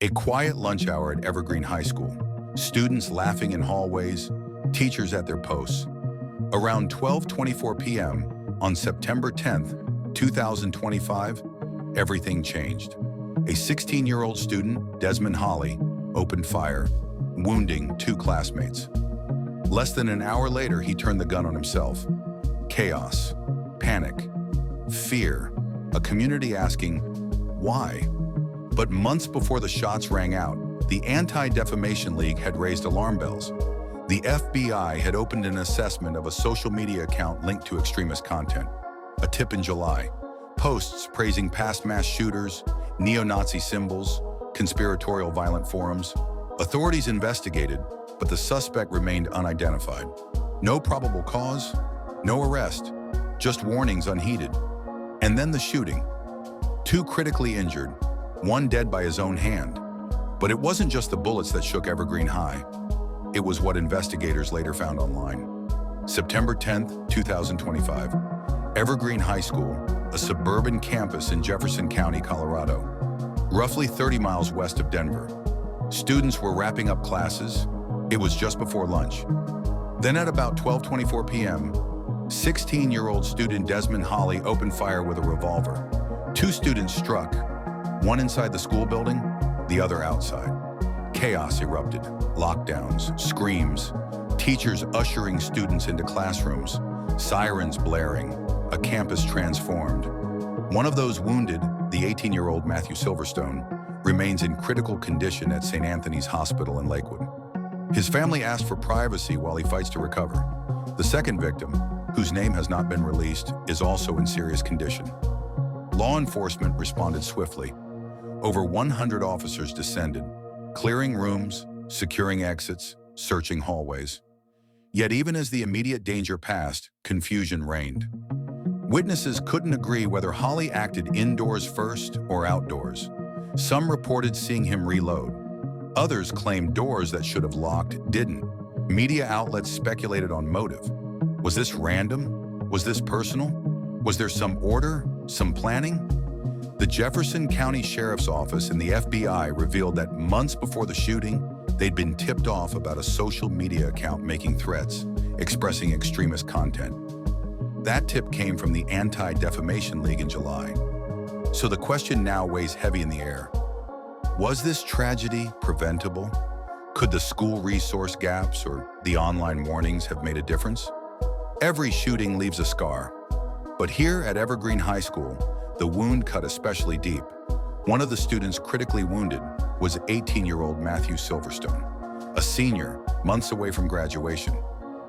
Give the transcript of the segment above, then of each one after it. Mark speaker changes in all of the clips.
Speaker 1: A quiet lunch hour at Evergreen High School. Students laughing in hallways, teachers at their posts. Around 12:24 p.m. on September 10th, 2025, everything changed. A 16-year-old student, Desmond Holly, opened fire, wounding two classmates. Less than an hour later, he turned the gun on himself. Chaos, panic, fear, a community asking, why? But months before the shots rang out, the Anti-Defamation League had raised alarm bells. The FBI had opened an assessment of a social media account linked to extremist content. A tip in July. Posts praising past mass shooters, neo-Nazi symbols, conspiratorial violent forums. Authorities investigated, but the suspect remained unidentified. No probable cause, no arrest, just warnings unheeded. And then the shooting. Two critically injured, one dead by his own hand. But it wasn't just the bullets that shook Evergreen High. It was what investigators later found online. September 10th, 2025. Evergreen High School, a suburban campus in Jefferson County, Colorado, roughly 30 miles west of Denver. Students were wrapping up classes. It was just before lunch. Then at about 12:24 p.m., 16-year-old student Desmond Holly opened fire with a revolver. Two students struck, one inside the school building, the other outside. Chaos erupted, lockdowns, screams, teachers ushering students into classrooms, sirens blaring, a campus transformed. One of those wounded, the 18-year-old Matthew Silverstone, remains in critical condition at St. Anthony's Hospital in Lakewood. His family asked for privacy while he fights to recover. The second victim, whose name has not been released, is also in serious condition. Law enforcement responded swiftly. Over 100 officers descended, clearing rooms, securing exits, searching hallways. Yet even as the immediate danger passed, confusion reigned. Witnesses couldn't agree whether Holly acted indoors first or outdoors. Some reported seeing him reload. Others claimed doors that should have locked didn't. Media outlets speculated on motive. Was this random? Was this personal? Was there some order, some planning? The Jefferson County Sheriff's Office and the FBI revealed that months before the shooting, they'd been tipped off about a social media account making threats, expressing extremist content. That tip came from the Anti-Defamation League in July. So the question now weighs heavy in the air. Was this tragedy preventable? Could the school resource gaps or the online warnings have made a difference? Every shooting leaves a scar. But here at Evergreen High School, the wound cut especially deep. One of the students critically wounded was 18-year-old Matthew Silverstone, a senior, months away from graduation.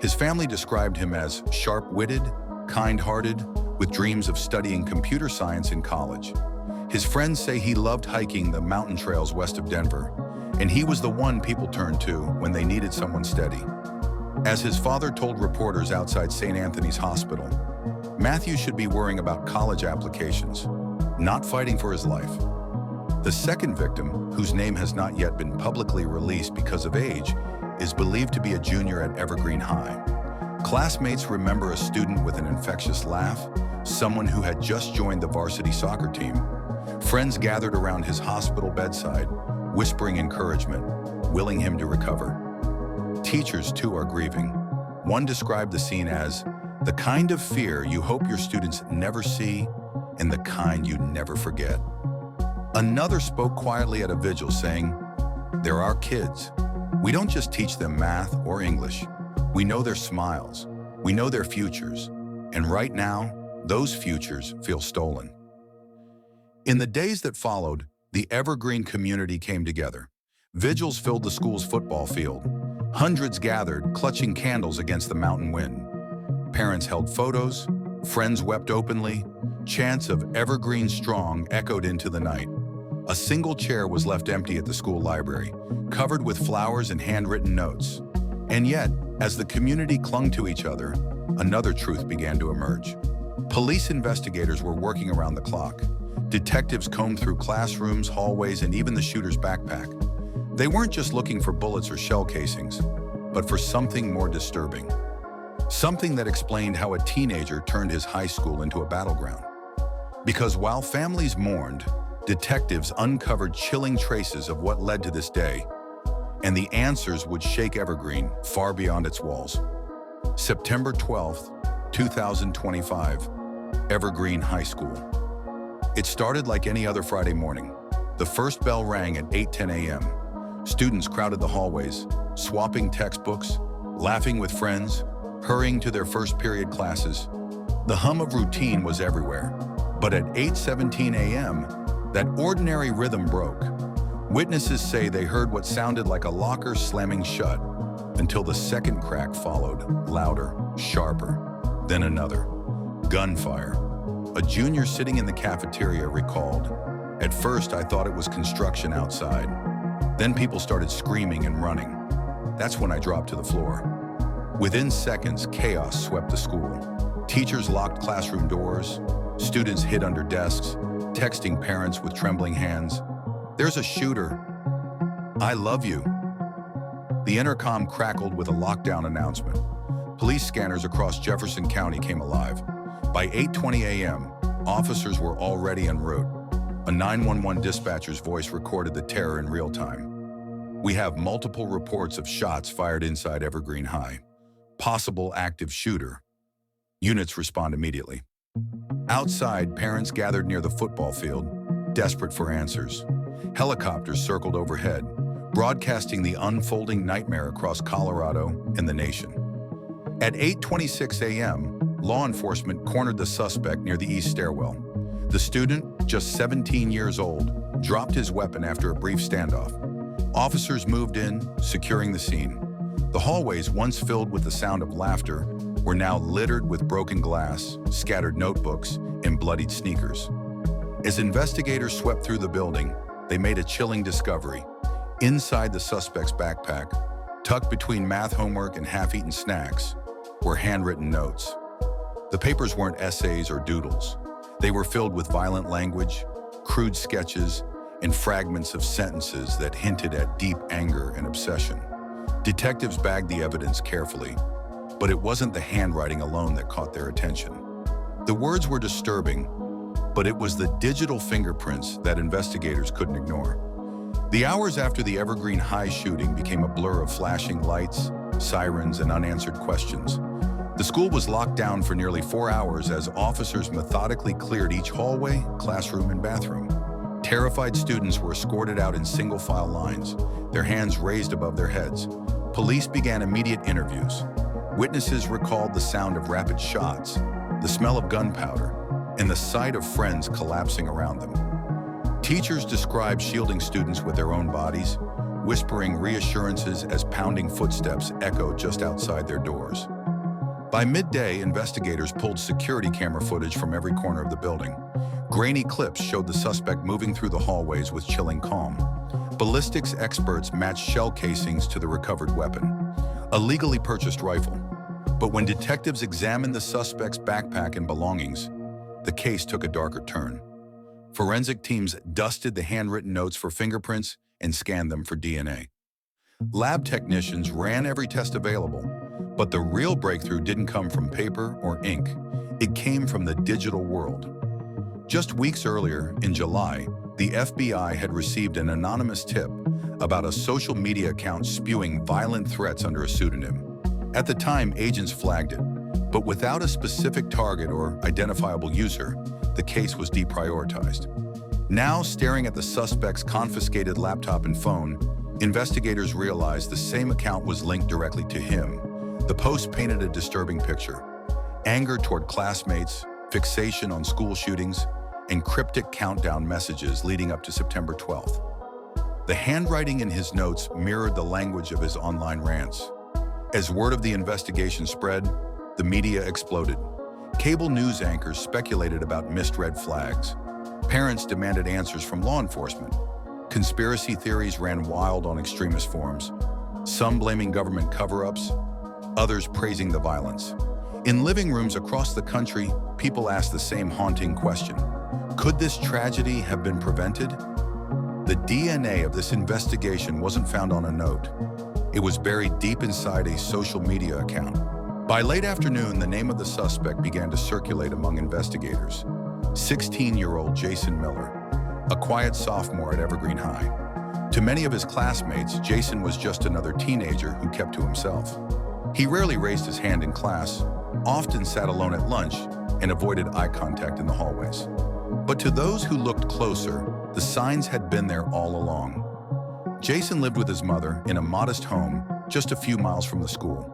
Speaker 1: His family described him as sharp-witted, kind-hearted, with dreams of studying computer science in college. His friends say he loved hiking the mountain trails west of Denver, and he was the one people turned to when they needed someone steady. As his father told reporters outside St. Anthony's Hospital, Matthew should be worrying about college applications, not fighting for his life. The second victim, whose name has not yet been publicly released because of age, is believed to be a junior at Evergreen High. Classmates remember a student with an infectious laugh, someone who had just joined the varsity soccer team. Friends gathered around his hospital bedside, whispering encouragement, willing him to recover. Teachers, too, are grieving. One described the scene as the kind of fear you hope your students never see and the kind you never forget. Another spoke quietly at a vigil saying, "They're our kids. We don't just teach them math or English. We know their smiles. We know their futures. And right now, those futures feel stolen." In the days that followed, the Evergreen community came together. Vigils filled the school's football field. Hundreds gathered, clutching candles against the mountain wind. Parents held photos, friends wept openly, chants of "Evergreen Strong" echoed into the night. A single chair was left empty at the school library, covered with flowers and handwritten notes. And yet, as the community clung to each other, another truth began to emerge. Police investigators were working around the clock. Detectives combed through classrooms, hallways, and even the shooter's backpack. They weren't just looking for bullets or shell casings, but for something more disturbing. Something that explained how a teenager turned his high school into a battleground. Because while families mourned, detectives uncovered chilling traces of what led to this day, and the answers would shake Evergreen far beyond its walls. September 12th, 2025, Evergreen High School. It started like any other Friday morning. The first bell rang at 8:10 a.m. Students crowded the hallways, swapping textbooks, laughing with friends, hurrying to their first period classes. The hum of routine was everywhere. But at 8:17 a.m., that ordinary rhythm broke. Witnesses say they heard what sounded like a locker slamming shut until the second crack followed, louder, sharper, then another. Gunfire. A junior sitting in the cafeteria recalled, "At first I thought it was construction outside. Then people started screaming and running. That's when I dropped to the floor." Within seconds, chaos swept the school. Teachers locked classroom doors, students hid under desks, texting parents with trembling hands. "There's a shooter. I love you." The intercom crackled with a lockdown announcement. Police scanners across Jefferson County came alive. By 8:20 a.m., officers were already en route. A 911 dispatcher's voice recorded the terror in real time. "We have multiple reports of shots fired inside Evergreen High. Possible active shooter." Units respond immediately. Outside, parents gathered near the football field, desperate for answers. Helicopters circled overhead, broadcasting the unfolding nightmare across Colorado and the nation. At 8:26 a.m., law enforcement cornered the suspect near the east stairwell. The student, just 17 years old, dropped his weapon after a brief standoff. Officers moved in, securing the scene. The hallways, once filled with the sound of laughter, were now littered with broken glass, scattered notebooks, and bloodied sneakers. As investigators swept through the building, they made a chilling discovery. Inside the suspect's backpack, tucked between math homework and half-eaten snacks, were handwritten notes. The papers weren't essays or doodles. They were filled with violent language, crude sketches, and fragments of sentences that hinted at deep anger and obsession. Detectives bagged the evidence carefully, but it wasn't the handwriting alone that caught their attention. The words were disturbing, but it was the digital fingerprints that investigators couldn't ignore. The hours after the Evergreen High shooting became a blur of flashing lights, sirens, and unanswered questions. The school was locked down for nearly 4 hours as officers methodically cleared each hallway, classroom, and bathroom. Terrified students were escorted out in single-file lines, their hands raised above their heads. Police began immediate interviews. Witnesses recalled the sound of rapid shots, the smell of gunpowder, and the sight of friends collapsing around them. Teachers described shielding students with their own bodies, whispering reassurances as pounding footsteps echoed just outside their doors. By midday, investigators pulled security camera footage from every corner of the building. Grainy clips showed the suspect moving through the hallways with chilling calm. Ballistics experts matched shell casings to the recovered weapon, a legally purchased rifle. But when detectives examined the suspect's backpack and belongings, the case took a darker turn. Forensic teams dusted the handwritten notes for fingerprints and scanned them for DNA. Lab technicians ran every test available, but the real breakthrough didn't come from paper or ink. It came from the digital world. Just weeks earlier, in July, the FBI had received an anonymous tip about a social media account spewing violent threats under a pseudonym. At the time, agents flagged it, but without a specific target or identifiable user, the case was deprioritized. Now, staring at the suspect's confiscated laptop and phone, investigators realized the same account was linked directly to him. The post painted a disturbing picture: anger toward classmates, fixation on school shootings, and cryptic countdown messages leading up to September 12th. The handwriting in his notes mirrored the language of his online rants. As word of the investigation spread, the media exploded. Cable news anchors speculated about missed red flags. Parents demanded answers from law enforcement. Conspiracy theories ran wild on extremist forums, some blaming government cover-ups, others praising the violence. In living rooms across the country, people asked the same haunting question: could this tragedy have been prevented? The DNA of this investigation wasn't found on a note. It was buried deep inside a social media account. By late afternoon, the name of the suspect began to circulate among investigators: 16-year-old Jason Miller. a quiet sophomore at Evergreen High. To many of his classmates, Jason was just another teenager who kept to himself. He rarely raised his hand in class, often sat alone at lunch, and avoided eye contact in the hallways. But to those who looked closer, the signs had been there all along. Jason lived with his mother in a modest home just a few miles from the school.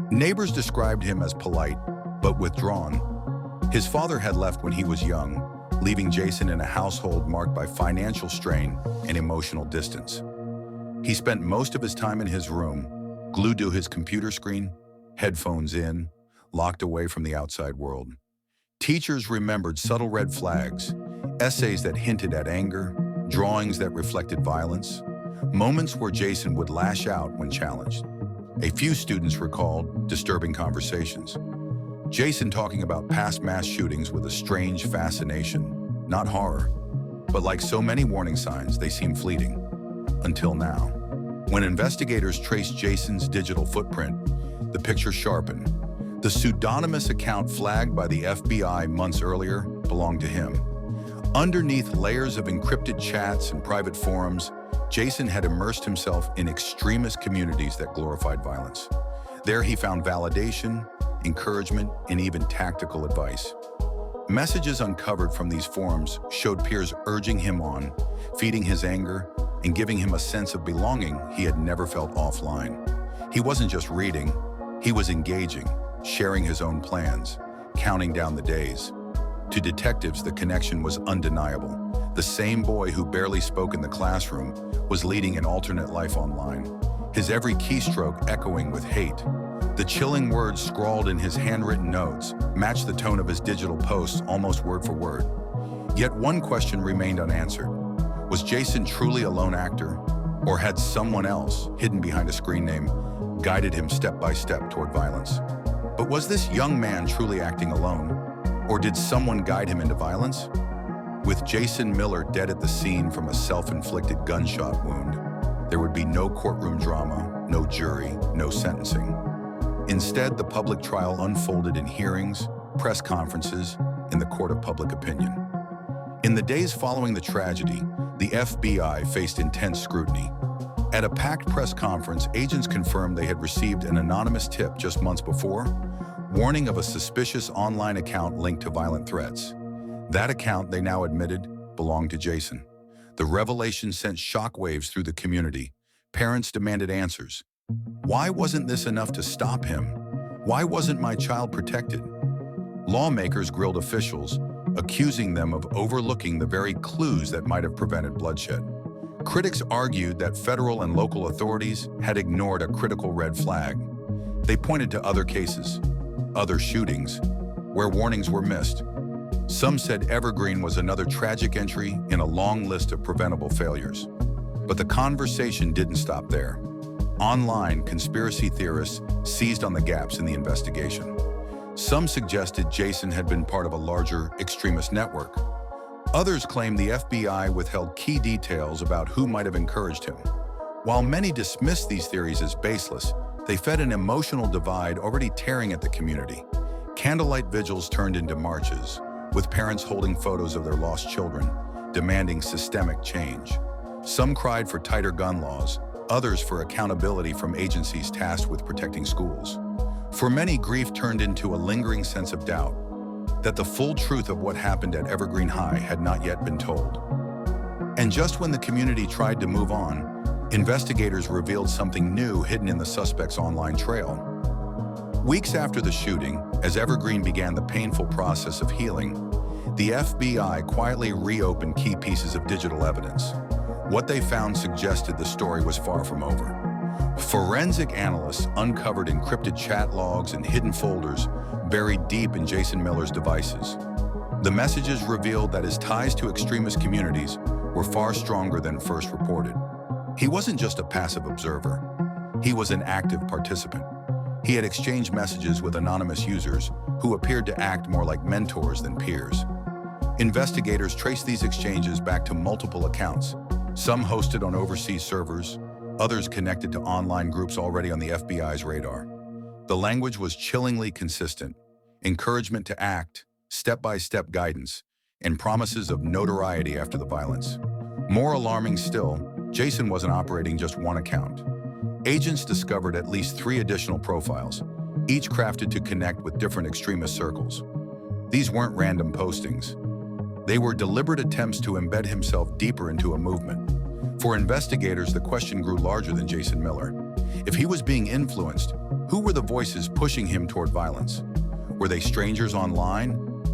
Speaker 1: Neighbors described him as polite, but withdrawn. His father had left when he was young, leaving Jason in a household marked by financial strain and emotional distance. He spent most of his time in his room, glued to his computer screen, headphones in, locked away from the outside world. Teachers remembered subtle red flags, essays that hinted at anger, drawings that reflected violence, moments where Jason would lash out when challenged. A few students recalled disturbing conversations. Jason talking about past mass shootings with a strange fascination, not horror. But like so many warning signs, they seem fleeting. Until now. When investigators traced Jason's digital footprint, the picture sharpened. The pseudonymous account flagged by the FBI months earlier belonged to him. Underneath layers of encrypted chats and private forums, Jason had immersed himself in extremist communities that glorified violence. There he found validation, encouragement, and even tactical advice. Messages uncovered from these forums showed peers urging him on, feeding his anger, and giving him a sense of belonging he had never felt offline. He wasn't just reading, he was engaging, sharing his own plans, counting down the days. To detectives, the connection was undeniable. The same boy who barely spoke in the classroom was leading an alternate life online, his every keystroke echoing with hate. The chilling words scrawled in his handwritten notes matched the tone of his digital posts almost word for word. Yet one question remained unanswered. Was Jason truly a lone actor, or had someone else, hidden behind a screen name, guided him step by step toward violence? But was this young man truly acting alone, or did someone guide him into violence? With Jason Miller dead at the scene from a self-inflicted gunshot wound, there would be no courtroom drama, no jury, no sentencing. Instead, the public trial unfolded in hearings, press conferences, and the court of public opinion. In the days following the tragedy, the FBI faced intense scrutiny. At a packed press conference, agents confirmed they had received an anonymous tip just months before, warning of a suspicious online account linked to violent threats. That account, they now admitted, belonged to Jason. The revelation sent shockwaves through the community. Parents demanded answers. Why wasn't this enough to stop him? Why wasn't my child protected? Lawmakers grilled officials, accusing them of overlooking the very clues that might have prevented bloodshed. Critics argued that federal and local authorities had ignored a critical red flag. They pointed to other cases, other shootings, where warnings were missed. Some said Evergreen was another tragic entry in a long list of preventable failures. But the conversation didn't stop there. Online, conspiracy theorists seized on the gaps in the investigation. Some suggested Jason had been part of a larger extremist network. Others claimed the FBI withheld key details about who might have encouraged him. While many dismissed these theories as baseless, they fed an emotional divide already tearing at the community. Candlelight vigils turned into marches, with parents holding photos of their lost children, demanding systemic change. Some cried for tighter gun laws, others for accountability from agencies tasked with protecting schools. For many, grief turned into a lingering sense of doubt, that the full truth of what happened at Evergreen High had not yet been told. And just when the community tried to move on, investigators revealed something new hidden in the suspect's online trail. Weeks after the shooting, as Evergreen began the painful process of healing, the FBI quietly reopened key pieces of digital evidence. What they found suggested the story was far from over. Forensic analysts uncovered encrypted chat logs and hidden folders buried deep in Jason Miller's devices. The messages revealed that his ties to extremist communities were far stronger than first reported. He wasn't just a passive observer. He was an active participant. He had exchanged messages with anonymous users who appeared to act more like mentors than peers. Investigators traced these exchanges back to multiple accounts, some hosted on overseas servers, others connected to online groups already on the FBI's radar. The language was chillingly consistent: encouragement to act, step-by-step guidance, and promises of notoriety after the violence. More alarming still, Jason wasn't operating just one account. Agents discovered at least 3 additional profiles, each crafted to connect with different extremist circles. These weren't random postings. They were deliberate attempts to embed himself deeper into a movement. For investigators, the question grew larger than Jason Miller. If he was being influenced, who were the voices pushing him toward violence? Were they strangers online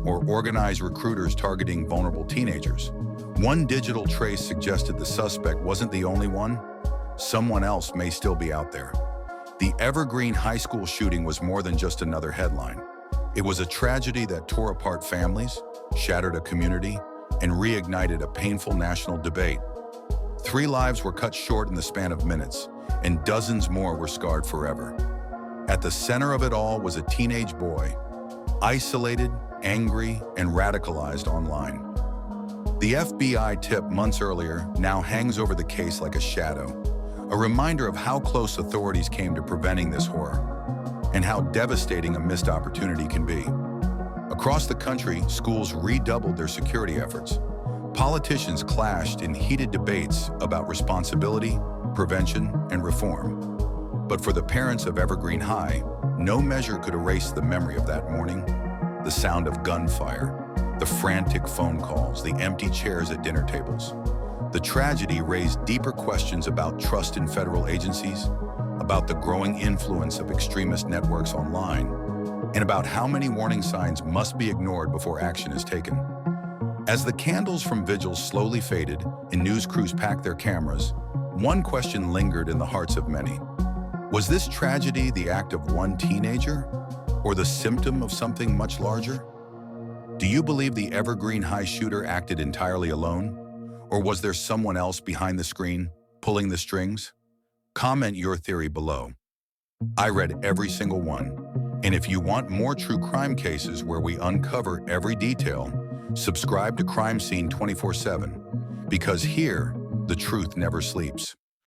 Speaker 1: or organized recruiters targeting vulnerable teenagers? One digital trace suggested the suspect wasn't the only one. Someone else may still be out there. The Evergreen High School shooting was more than just another headline. It was a tragedy that tore apart families, shattered a community, and reignited a painful national debate. 3 lives were cut short in the span of minutes, and dozens more were scarred forever. At the center of it all was a teenage boy, isolated, angry, and radicalized online. The FBI tip months earlier now hangs over the case like a shadow, a reminder of how close authorities came to preventing this horror, and how devastating a missed opportunity can be. Across the country, schools redoubled their security efforts. Politicians clashed in heated debates about responsibility, prevention, and reform. But for the parents of Evergreen High, no measure could erase the memory of that morning. The sound of gunfire, the frantic phone calls, the empty chairs at dinner tables. The tragedy raised deeper questions about trust in federal agencies, about the growing influence of extremist networks online, and about how many warning signs must be ignored before action is taken. As the candles from vigils slowly faded and news crews packed their cameras, one question lingered in the hearts of many. Was this tragedy the act of one teenager, or the symptom of something much larger? Do you believe the Evergreen High shooter acted entirely alone? Or was there someone else behind the screen, pulling the strings? Comment your theory below. I read every single one, and if you want more true crime cases where we uncover every detail, subscribe to Crime Scene 24/7, because here, the truth never sleeps.